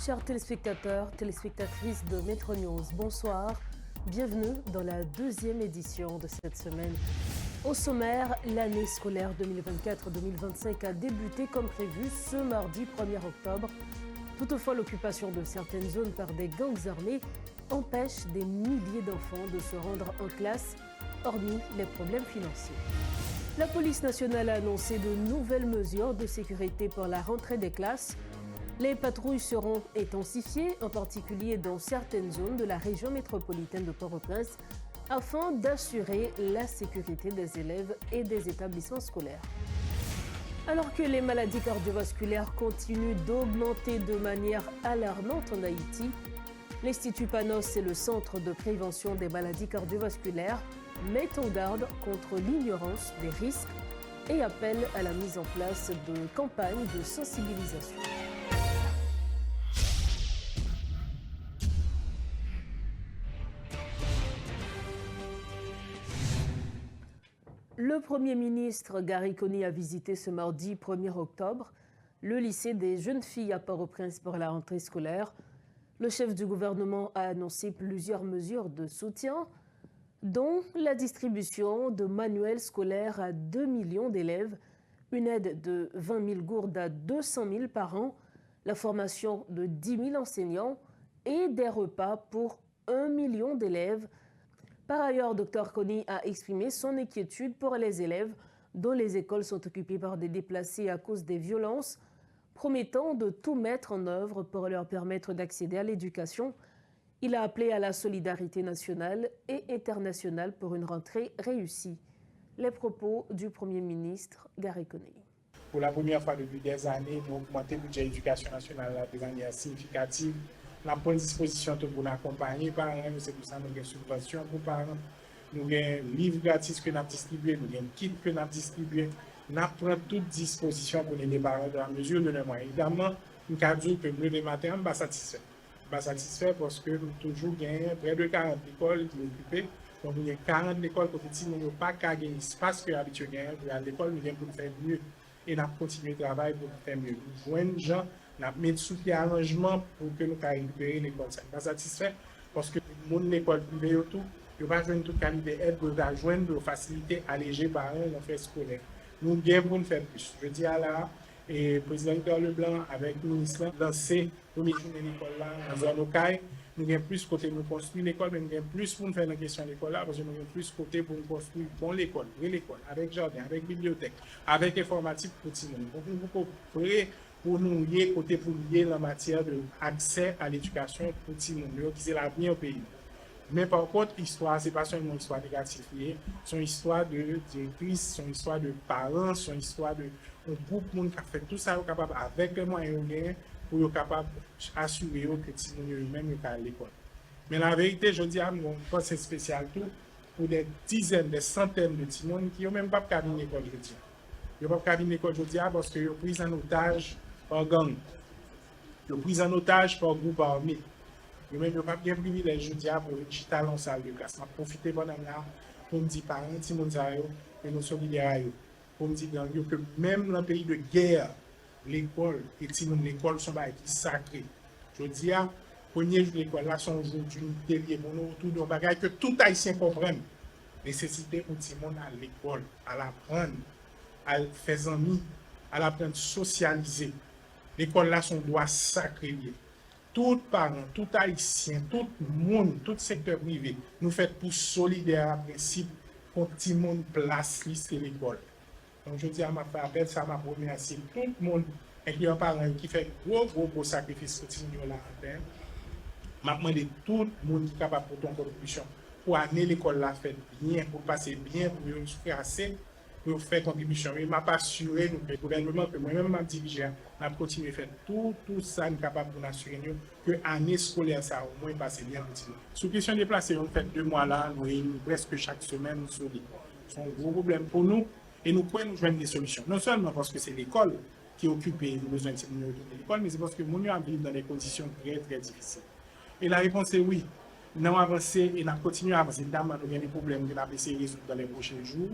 Chers téléspectateurs, téléspectatrices de Metro News, bonsoir. Bienvenue dans la deuxième édition de cette semaine. Au sommaire, l'année scolaire 2024-2025 a débuté comme prévu ce mardi 1er octobre. Toutefois, l'occupation de certaines zones par des gangs armés empêche des milliers d'enfants de se rendre en classe, hormis les problèmes financiers. La police nationale a annoncé de nouvelles mesures de sécurité pour la rentrée des classes. Les patrouilles seront intensifiées, en particulier dans certaines zones de la région métropolitaine de Port-au-Prince, afin d'assurer la sécurité des élèves et des établissements scolaires. Alors que les maladies cardiovasculaires continuent d'augmenter de manière alarmante en Haïti, l'Institut Panos et le Centre de prévention des maladies cardiovasculaires mettent en garde contre l'ignorance des risques et appellent à la mise en place de campagnes de sensibilisation. Le Premier ministre Gary Coney a visité ce mardi 1er octobre le lycée des jeunes filles à Port-au-Prince pour la rentrée scolaire. Le chef du gouvernement a annoncé plusieurs mesures de soutien, dont la distribution de manuels scolaires à 2 millions d'élèves, une aide de 20 000 gourdes à 200 000 par an, la formation de 10 000 enseignants et des repas pour 1 million d'élèves. Par ailleurs, Dr Coney a exprimé son inquiétude pour les élèves dont les écoles sont occupées par des déplacés à cause des violences, promettant de tout mettre en œuvre pour leur permettre d'accéder à l'éducation. Il a appelé à la solidarité nationale et internationale pour une rentrée réussie. Les propos du Premier ministre Gary Coney. Pour la première fois depuis des années, nous avons augmenté le budget de l'éducation nationale de manière significative. Nous avons pris disposition pour accompagner les parents, c'est pour ça que nous avons des subventions pour les parents. Nous avons des livres gratis que nous avons distribués, nous avons des kits que nous avons distribués. Nous avons pris toutes dispositions pour les parents dans la mesure de leurs moyens. Évidemment, nous avons dit que le matin, nous ne sommes pas satisfaits. Nous ne sommes pas satisfaits parce que nous avons toujours gagné près de 40 écoles qui sont occupées. Donc, nous avons 40 écoles qui n'ont pas gagné l'espace que l'habitude gagne. À l'école, nous avons pour faire mieux. Et nous avons continué le travail pour faire mieux. Nous voyons des gens. Nous avons mis sous pied arrangement pour que nous puissions récupérer l'école. Ça n'est pas satisfait parce que le monde de l'école privée, tout, il va joindre toute qualité d'aide pour joindre de facilité allégée par un affaire scolaire. Nous gagnons pour nous faire plus. Je dis à la et le président Victor Leblanc, avec le ministre, lancé la première journée de l'école là, dans la zone locale. Nous avons plus côté pour nous construire l'école, mais nous avons plus pour nous faire la question de l'école là, parce que nous avons plus côté pour nous construire bon l'école, vraie l'école, avec jardin, avec bibliothèque, avec informatique pour tout le monde. Donc, nous pouvons pour nous lier côté pour lier la matière de accès à l'éducation pour tout le monde, qui c'est l'avenir au pays. Mais par contre, l'histoire, ce n'est pas seulement une histoire négative, c'est une histoire de directrice, c'est une histoire de parents, c'est une histoire de groupe de monde qui a fait tout ça, capable avec les moyens pour être capable d'assurer que les gens eux-mêmes à l'école. Mais la vérité, je dis à mon conseil spécial tout pour des dizaines, des centaines de petits monde qui n'ont même pas pu venir à l'école aujourd'hui. Ils n'ont pas pu venir à l'école aujourd'hui parce qu'ils ont pris en otage par gang. Ils ont pris en otage par groupe armé. Ils n'ont pas bien privilège aujourd'hui pour une talent en salle de classe. Je profite pendant là pour me dire parents, si mon que nous sommes solidaires, pour me dire que même dans le pays de guerre, l'école et l'école sont sacrées. Je dis à premier jour de l'école, là, sont jour d'unité pour nous, tout le bagage que tout haïtien comprenne. Nécessité pour tout le monde à l'école, à l'apprendre, à faire amis, à l'apprendre à socialiser. L'école là, son droit sacré. Tout parent, tout haïtien, tout monde, tout secteur privé, nous fait pour solidaire à principe pour tout le monde place c'est l'école. Donc je dis à ma appel, ça m'a remercié tout le monde avec un parent qui fait gros sacrifice pour tout la antenne. M'a demandé tout le monde qui est capable pour ton contribution pour amener l'école là fait bien, pour passer bien, pour nous faire assez, pour faire contribution. Il m'a pas assuré nous le gouvernement que moi-même m'a dirigé, m'a continué à faire tout ça nous capable pour assurer nous que l'année scolaire ça au moins passer bien petit. Sous question déplacée, on fait 2 mois là, nous presque chaque semaine sur l'école. C'est un gros problème pour nous. Et nous pouvons joindre des solutions. Non seulement parce que c'est l'école qui occupe les besoins de l'école, mais c'est parce que nous vivons dans des conditions très, très difficiles. Et la réponse est oui. Nous avons avancé et nous continuons à avancer. Évidemment, nous avons des problèmes que nous avons essayé de résoudre dans les prochains jours.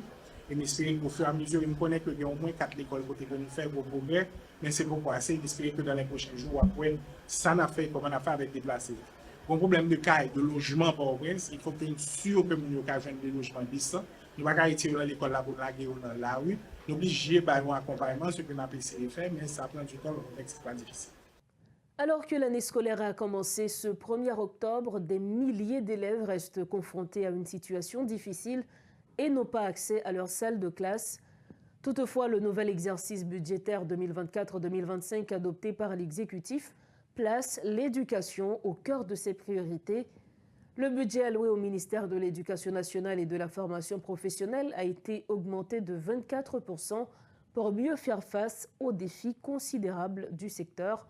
et m'espérer qu'au fur et à mesure, je connais qu'il y a au moins 4 écoles côté que nous faisons gros progrès, mais c'est pourquoi c'est d'espérer que dans les prochains jours, après, ça n'a fait comme on a fait avec déplacés. Pour un problème de caille, de logement pour Port-au-Prince, il faut que nous sûr que nous avons des logements décents. Nous ne pouvons pas retirer dans l'école là pour laguer dans la rue. Nous sommes obligés par un accompagnement, ce que nous avons essayé de faire, mais ça prend du temps, le contexte n'est pas difficile. Alors que l'année scolaire a commencé ce 1er octobre, des milliers d'élèves restent confrontés à une situation difficile et n'ont pas accès à leur salle de classe. Toutefois, le nouvel exercice budgétaire 2024-2025 adopté par l'exécutif place l'éducation au cœur de ses priorités. Le budget alloué au ministère de l'Éducation nationale et de la formation professionnelle a été augmenté de 24% pour mieux faire face aux défis considérables du secteur.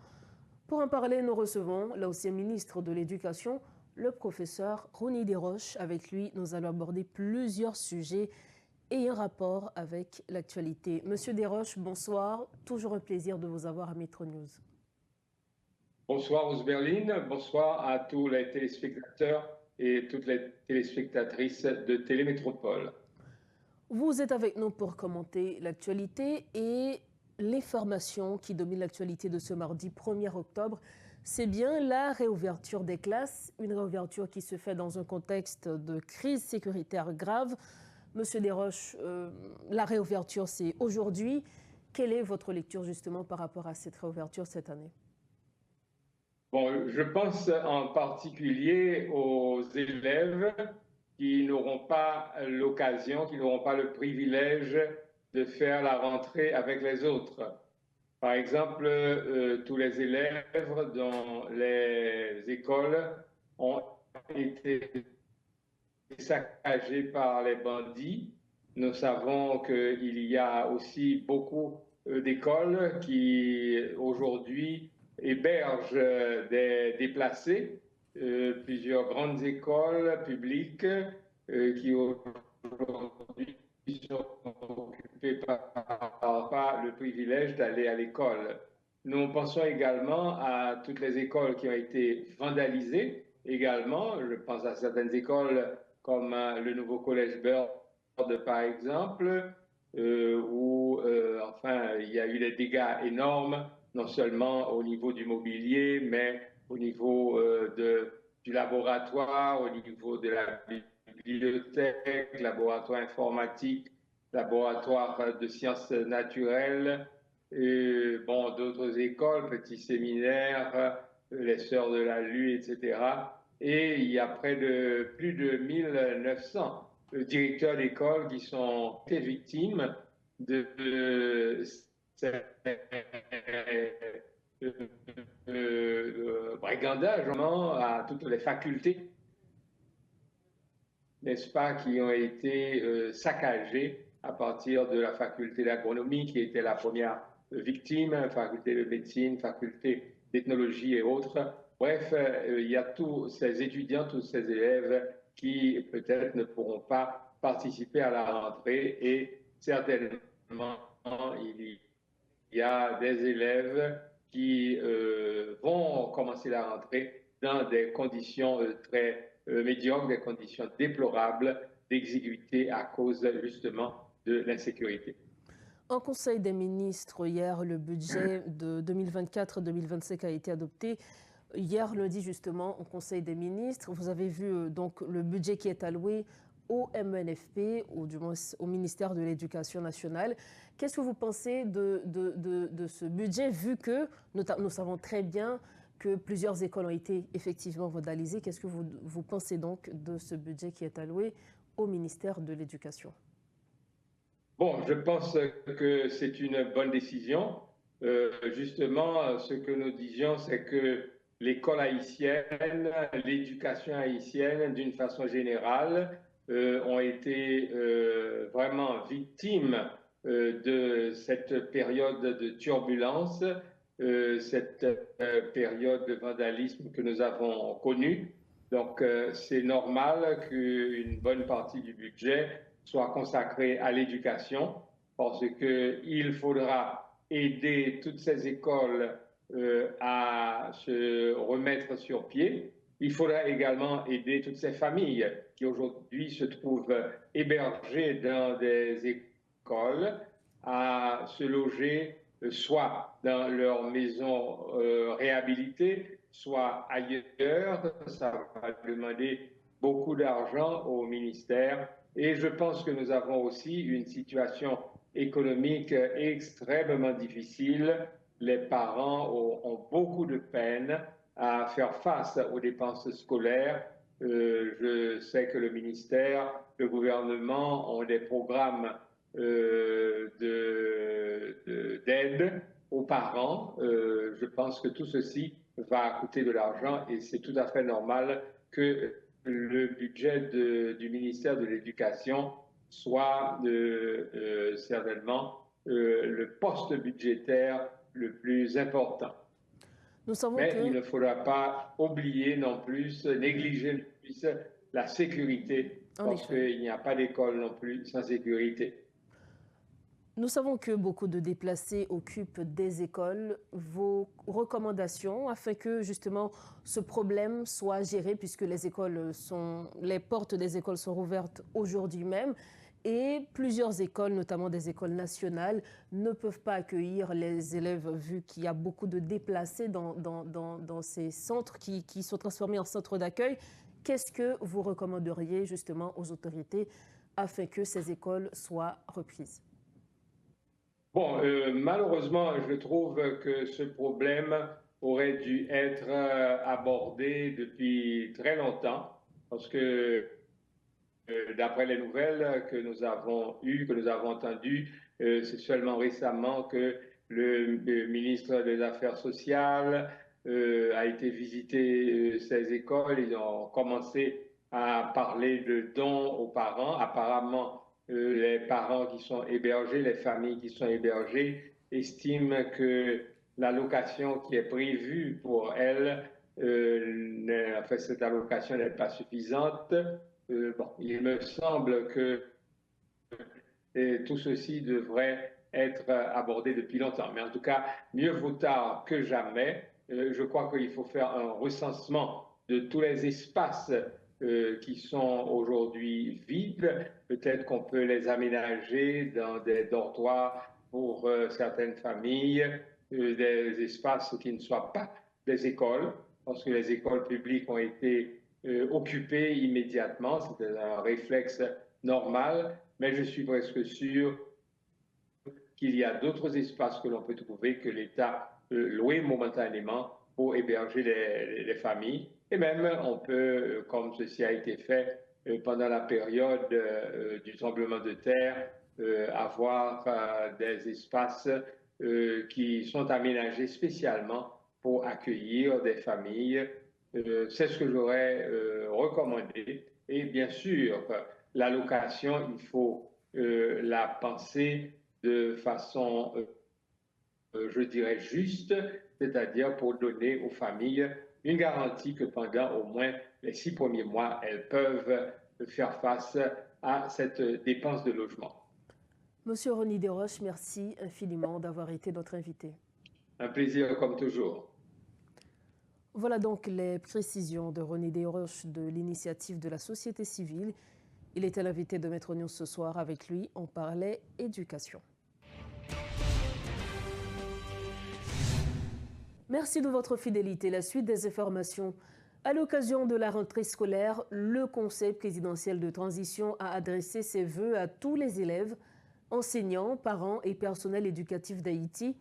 Pour en parler, nous recevons l'ancien ministre de l'Éducation, le professeur Ronny Desroches. Avec lui, nous allons aborder plusieurs sujets et un rapport avec l'actualité. Monsieur Desroches, bonsoir. Toujours un plaisir de vous avoir à Metro News. Bonsoir Ousberline, bonsoir à tous les téléspectateurs et toutes les téléspectatrices de Télémétropole. Vous êtes avec nous pour commenter l'actualité et les formations qui dominent l'actualité de ce mardi 1er octobre. C'est bien la réouverture des classes, une réouverture qui se fait dans un contexte de crise sécuritaire grave. Monsieur Desroches, la réouverture, c'est aujourd'hui. Quelle est votre lecture justement par rapport à cette réouverture cette année? Bon, je pense en particulier aux élèves qui n'auront pas l'occasion, qui n'auront pas le privilège de faire la rentrée avec les autres. Par exemple, tous les élèves dans les écoles ont été saccagés par les bandits. Nous savons qu'il y a aussi beaucoup d'écoles qui aujourd'hui hébergent des déplacés, plusieurs grandes écoles publiques qui aujourd'hui sont occupées par le privilège d'aller à l'école. Nous pensons également à toutes les écoles qui ont été vandalisées également. Je pense à certaines écoles comme le nouveau collège Byrd, par exemple, où enfin, il y a eu des dégâts énormes, non seulement au niveau du mobilier, mais au niveau du laboratoire, au niveau de la bibliothèque, laboratoire informatique, laboratoire de sciences naturelles, et, bon, d'autres écoles, petits séminaires, les Sœurs de la Lune, etc. Et il y a plus de 1900 directeurs d'école qui sont victimes de brigandage à toutes les facultés, n'est-ce pas, qui ont été saccagées à partir de la faculté d'agronomie qui était la première victime, faculté de médecine, faculté d'ethnologie et autres. Bref, il y a tous ces étudiants, tous ces élèves qui peut-être ne pourront pas participer à la rentrée et certainement il y a des élèves qui vont commencer la rentrée dans des conditions très médiocres, des conditions déplorables d'exiguïté à cause justement de l'insécurité. En Conseil des ministres, hier, le budget de 2024-2025 a été adopté. Hier, lundi, justement, au Conseil des ministres, vous avez vu donc le budget qui est alloué au MNFP, ou du moins au ministère de l'Éducation nationale. Qu'est-ce que vous pensez de ce budget, vu que nous savons très bien que plusieurs écoles ont été effectivement vandalisées? Qu'est-ce que vous pensez donc de ce budget qui est alloué au ministère de l'Éducation? Bon, je pense que c'est une bonne décision. Justement, ce que nous disions, c'est que l'école haïtienne, l'éducation haïtienne, d'une façon générale, ont été vraiment victimes de cette période de turbulence, cette période de vandalisme que nous avons connue. Donc, c'est normal qu'une bonne partie du budget soit consacrée à l'éducation, parce qu'il faudra aider toutes ces écoles à se remettre sur pied. Il faudra également aider toutes ces familles qui aujourd'hui se trouvent hébergées dans des écoles à se loger soit dans leur maison réhabilitée, soit ailleurs. Ça va demander beaucoup d'argent au ministère. Et je pense que nous avons aussi une situation économique extrêmement difficile. Les parents ont beaucoup de peine à faire face aux dépenses scolaires. Je sais que le ministère, le gouvernement ont des programmes d'aide aux parents. Je pense que tout ceci va coûter de l'argent et c'est tout à fait normal que le budget du ministère de l'Éducation soit certainement le poste budgétaire le plus important. Mais il ne faudra pas oublier non plus, négliger non plus la sécurité, parce qu'il n'y a pas d'école non plus sans sécurité. Nous savons que beaucoup de déplacés occupent des écoles. Vos recommandations afin que justement ce problème soit géré, puisque les portes des écoles sont rouvertes aujourd'hui même, et plusieurs écoles, notamment des écoles nationales, ne peuvent pas accueillir les élèves vu qu'il y a beaucoup de déplacés dans ces centres qui sont transformés en centres d'accueil. Qu'est-ce que vous recommanderiez justement aux autorités afin que ces écoles soient reprises? Bon, malheureusement, je trouve que ce problème aurait dû être abordé depuis très longtemps, parce que d'après les nouvelles que nous avons eues, que nous avons entendues, c'est seulement récemment que le ministre des Affaires sociales a été visiter ces écoles. Ils ont commencé à parler de dons aux parents. Apparemment, les parents qui sont hébergés, les familles qui sont hébergées, estiment que l'allocation qui est prévue pour elles, cette allocation n'est pas suffisante. Bon, il me semble que tout ceci devrait être abordé depuis longtemps. Mais en tout cas, mieux vaut tard que jamais. Je crois qu'il faut faire un recensement de tous les espaces qui sont aujourd'hui vides. Peut-être qu'on peut les aménager dans des dortoirs pour certaines familles, des espaces qui ne soient pas des écoles, parce que les écoles publiques ont été occupées immédiatement. C'était un réflexe normal, mais je suis presque sûr qu'il y a d'autres espaces que l'on peut trouver que l'État peut louer momentanément pour héberger les familles. Et même, on peut, comme ceci a été fait pendant la période du tremblement de terre, avoir des espaces qui sont aménagés spécialement pour accueillir des familles. C'est ce que j'aurais recommandé. Et bien sûr, l'allocation, il faut la penser de façon, je dirais, juste, c'est-à-dire pour donner aux familles une garantie que pendant au moins les 6 premiers mois, elles peuvent faire face à cette dépense de logement. Monsieur Rony Desroches, merci infiniment d'avoir été notre invité. Un plaisir comme toujours. Voilà donc les précisions de Rony Desroches de l'initiative de la société civile. Il était l'invité de Maître News ce soir. Avec lui, on parlait éducation. Merci de votre fidélité. La suite des informations. À l'occasion de la rentrée scolaire, le Conseil présidentiel de transition a adressé ses vœux à tous les élèves, enseignants, parents et personnel éducatif d'Haïti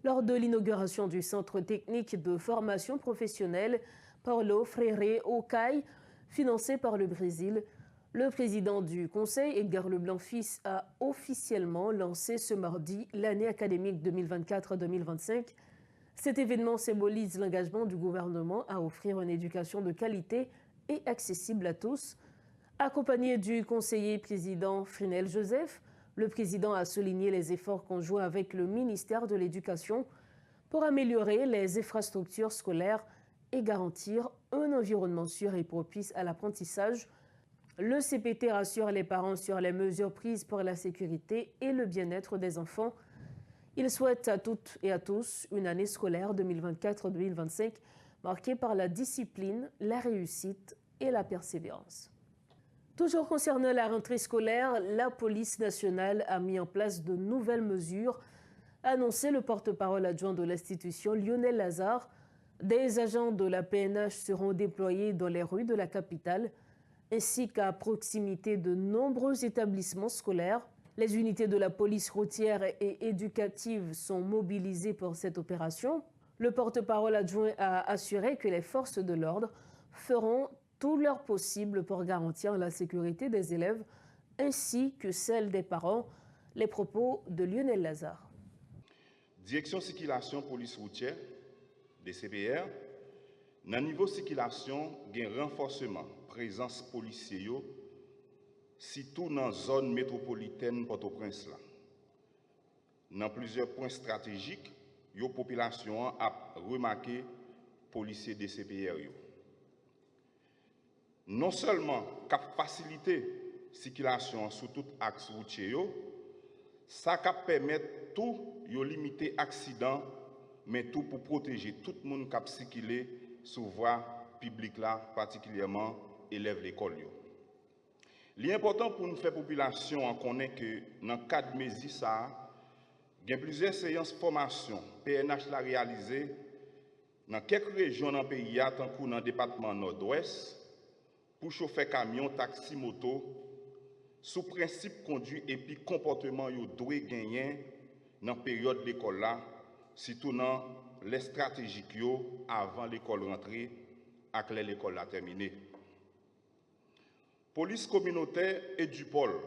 lors de l'inauguration du Centre technique de formation professionnelle Paulo Freire Okai, financé par le Brésil. Le président du Conseil, Edgar Leblanc-Fils, a officiellement lancé ce mardi l'année académique 2024-2025. Cet événement symbolise l'engagement du gouvernement à offrir une éducation de qualité et accessible à tous. Accompagné du conseiller président Frinel Joseph, le président a souligné les efforts conjoints avec le ministère de l'Éducation pour améliorer les infrastructures scolaires et garantir un environnement sûr et propice à l'apprentissage. Le CPT rassure les parents sur les mesures prises pour la sécurité et le bien-être des enfants. Il souhaite à toutes et à tous une année scolaire 2024-2025 marquée par la discipline, la réussite et la persévérance. Toujours concernant la rentrée scolaire, la police nationale a mis en place de nouvelles mesures, a annoncé le porte-parole adjoint de l'institution, Lionel Lazare. Des agents de la PNH seront déployés dans les rues de la capitale, ainsi qu'à proximité de nombreux établissements scolaires. Les unités de la police routière et éducative sont mobilisées pour cette opération. Le porte-parole adjoint a assuré que les forces de l'ordre feront tout leur possible pour garantir la sécurité des élèves ainsi que celle des parents. Les propos de Lionel Lazare. Direction circulation police routière, DCPR, dans niveau circulation, il y a un renforcement, présence policière, surtout dans la zone métropolitaine Port-au-Prince. Dans plusieurs points stratégiques, la population a remarqué les policiers DCPR. Non seulement cap faciliter la circulation sur tout axe routier, ça cap permettre tout de limiter accident, mais tout pour protéger tout le monde qui circule sur voie publique là, particulièrement élèves l'école. L'important pour nous faire population en connaît que dans le cadre de mesures ça, il y a plusieurs séances de formation PNH l'a réalisé dans quelques régions dans le pays, tant que dans le département nord-ouest, pour chauffer camion, taxi, moto, sous principe conduit et puis comportement yo doit gagner dans la période de l'école là, surtout dans les stratégiques yo avant l'école rentrée et l'école a terminé. Police communautaire et du pôle.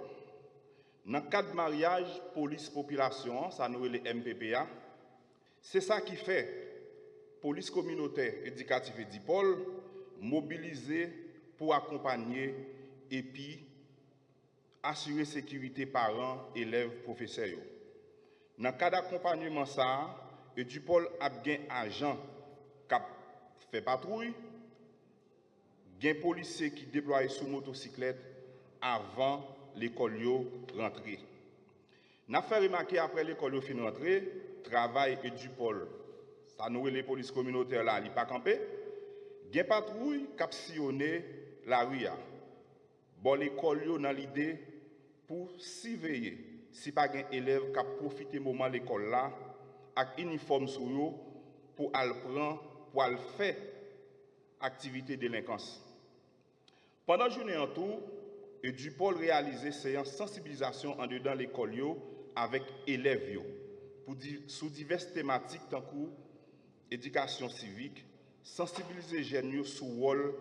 Dans le cadre de mariage, police population, ça nous les MPPA, c'est ça qui fait police communautaire éducative et du pôle mobiliser pour accompagner et puis assurer sécurité parents, élèves, professeurs. Dans le cas d'accompagnement, ça, et du pôle a bien agent qui fait patrouille, bien policiers qui déploient sous motocyclette avant l'école rentrée. Nous avons fait remarquer après l'école fin rentrée, travail et du pôle. Ça nous les polices communautaires là, ils pas campé. Bien patrouille qui sillonné la rue. Bon l'école dans l'idée pour surveiller si pas un élève qui a profité moment l'école là avec uniforme sur eux pour aller prendre pour aller faire activité délinquance. Pendant la journée en tout, et du pôle réalisé séance sensibilisation en dedans l'école avec élèves pour sous diverses thématiques tant que éducation civique, sensibiliser les jeunes sur le rôle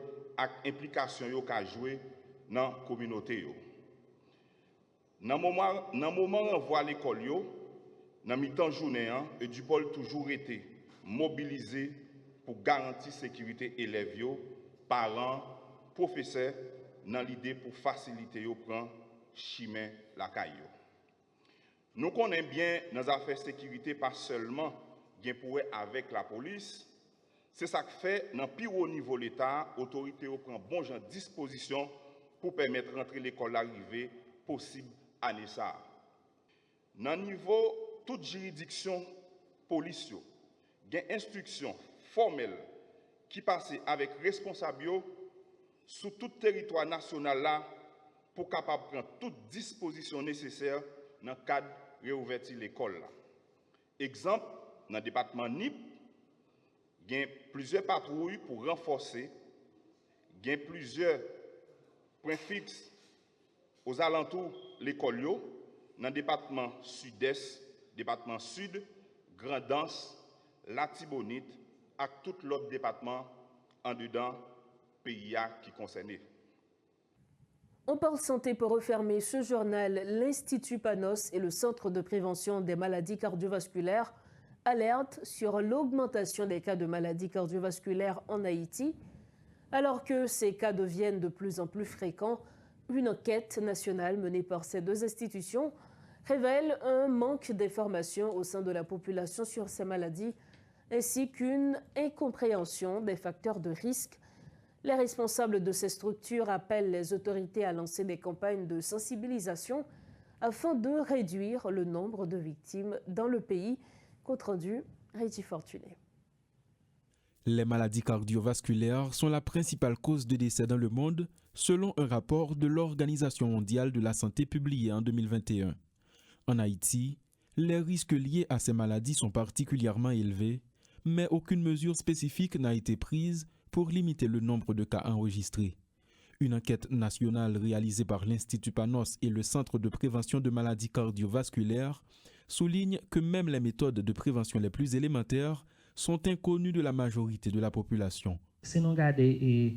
et implication qu'a joué dans la communauté. Dans le moment où on voit l'école, dans le mi-temps journée, et du pôle toujours été mobilisé pour garantir la sécurité élèves, parents, professeurs, dans l'idée pour faciliter le prendre chemin la caillou. Nous connaissons bien dans les affaires de sécurité, pas seulement bien pour avec la police. C'est ça qui fait, dans le plus haut niveau de l'État, l'autorité prend bon genre de disposition pour permettre rentrer l'école arrivée possible année ça. Dans le niveau toute juridiction policière, il y a une instruction formelle qui passe avec responsable sur tout territoire national là pour capable prendre toute disposition nécessaire dans le cadre de réouverture de l'école. Exemple, dans le département NIP, il y a plusieurs patrouilles pour renforcer, il y a plusieurs points fixes aux alentours de l'école, dans le département sud-est, département sud, Grand'Anse, Latibonite, et tout l'autre département en dedans pays qui concernés. On parle santé pour refermer ce journal. L'Institut Panos et le Centre de prévention des maladies cardiovasculaires alertent sur l'augmentation des cas de maladies cardiovasculaires en Haïti. Alors que ces cas deviennent de plus en plus fréquents, une enquête nationale menée par ces deux institutions révèle un manque d'informations au sein de la population sur ces maladies, ainsi qu'une incompréhension des facteurs de risque. Les responsables de ces structures appellent les autorités à lancer des campagnes de sensibilisation afin de réduire le nombre de victimes dans le pays. Compte rendu, Reggie Fortuné. Les maladies cardiovasculaires sont la principale cause de décès dans le monde, selon un rapport de l'Organisation mondiale de la santé publié en 2021. En Haïti, les risques liés à ces maladies sont particulièrement élevés, mais aucune mesure spécifique n'a été prise pour limiter le nombre de cas enregistrés. Une enquête nationale réalisée par l'Institut Panos et le Centre de prévention de maladies cardiovasculaires souligne que même les méthodes de prévention les plus élémentaires sont inconnues de la majorité de la population. Si nous regardons les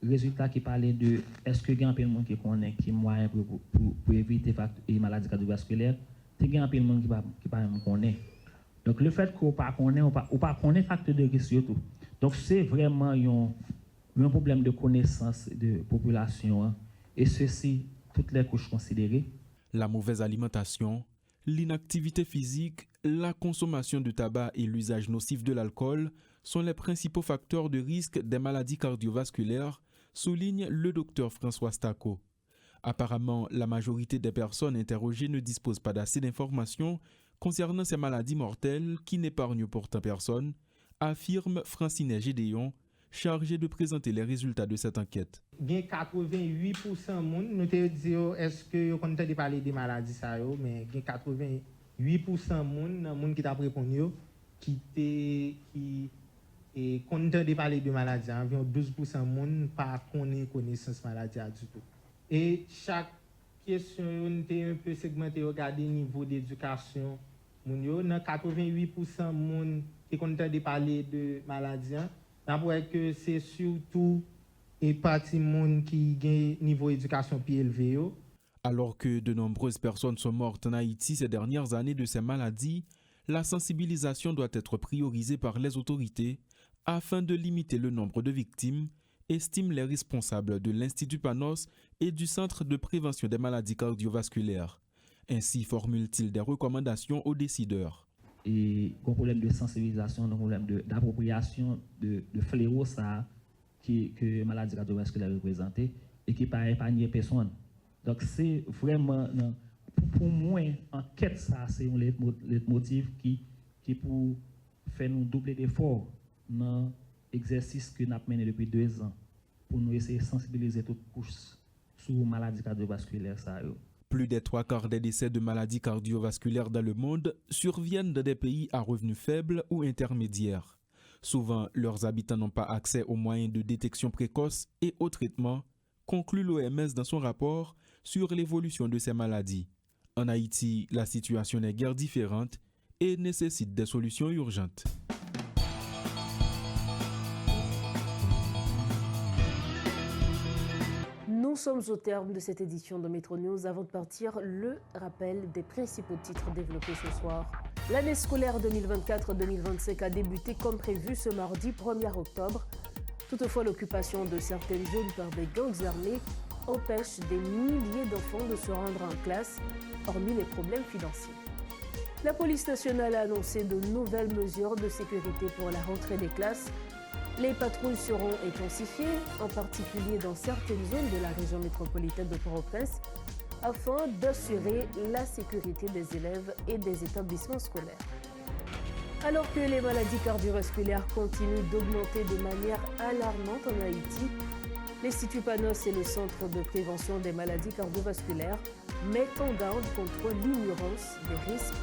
résultats qui parlaient de est-ce que il y a un peu de monde qui connaît qui moyen pour éviter les maladies cardiovasculaires, il y a un peu de monde qui pas connaît. Donc le fait qu'on pas connaît ou pas connaît facteur de risque tout. Donc c'est vraiment un problème de connaissance de population et ceci toutes les couches considérées. La mauvaise alimentation, l'inactivité physique, la consommation de tabac et l'usage nocif de l'alcool sont les principaux facteurs de risque des maladies cardiovasculaires, souligne le docteur François Stacco. Apparemment, la majorité des personnes interrogées ne disposent pas d'assez d'informations concernant ces maladies mortelles qui n'épargnent pourtant personne, affirme Francine Gédéon, chargée de présenter les résultats de cette enquête. Il y a 88% de monde, nous te disons est-ce que vous avez parlé des maladies ça mais il y a 88% de monde qui t'a répondu qui content de parler de maladies, environ 12% de monde pas connaissance maladie du tout. Et chaque question on était un peu segmenté regarder niveau d'éducation moun yo dans 88% de monde qui content de parler de maladies. On voit que c'est surtout une partie de monde qui a un niveau d'éducation plus élevé. Alors que de nombreuses personnes sont mortes en Haïti ces dernières années de ces maladies, la sensibilisation doit être priorisée par les autorités afin de limiter le nombre de victimes, estiment les responsables de l'Institut Panos et du Centre de prévention des maladies cardiovasculaires. Ainsi formulent-ils des recommandations aux décideurs. Et un problème de sensibilisation, un problème d'appropriation de fléau ça que maladie cardiovasculaire représente et qui pas épargner personne. Donc c'est vraiment pour moi enquête ça c'est un leitmotiv qui pour faire nous doubler d'efforts dans l'exercice que nous avons mené depuis 2 ans pour nous essayer de sensibiliser toutes les couches sur maladie cardiovasculaire ça. Plus des 3/4 des décès de maladies cardiovasculaires dans le monde surviennent dans des pays à revenus faibles ou intermédiaires. Souvent, leurs habitants n'ont pas accès aux moyens de détection précoce et aux traitements, conclut l'OMS dans son rapport sur l'évolution de ces maladies. En Haïti, la situation n'est guère différente et nécessite des solutions urgentes. Nous sommes au terme de cette édition de Métro News. Avant de partir, le rappel des principaux titres développés ce soir. L'année scolaire 2024-2025 a débuté comme prévu ce mardi 1er octobre. Toutefois, l'occupation de certaines zones par des gangs armés empêche des milliers d'enfants de se rendre en classe, hormis les problèmes financiers. La police nationale a annoncé de nouvelles mesures de sécurité pour la rentrée des classes. Les patrouilles seront intensifiées, en particulier dans certaines zones de la région métropolitaine de Port-au-Prince, afin d'assurer la sécurité des élèves et des établissements scolaires. Alors que les maladies cardiovasculaires continuent d'augmenter de manière alarmante en Haïti, l'Institut Panos et le Centre de prévention des maladies cardiovasculaires mettent en garde contre l'ignorance des risques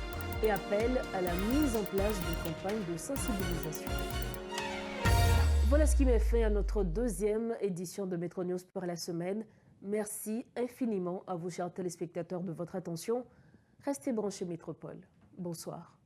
et appellent à la mise en place d'une campagne de sensibilisation. Voilà ce qui met fin à notre 2e édition de Métro News pour la semaine. Merci infiniment à vous, chers téléspectateurs, de votre attention. Restez branchés Métropole. Bonsoir.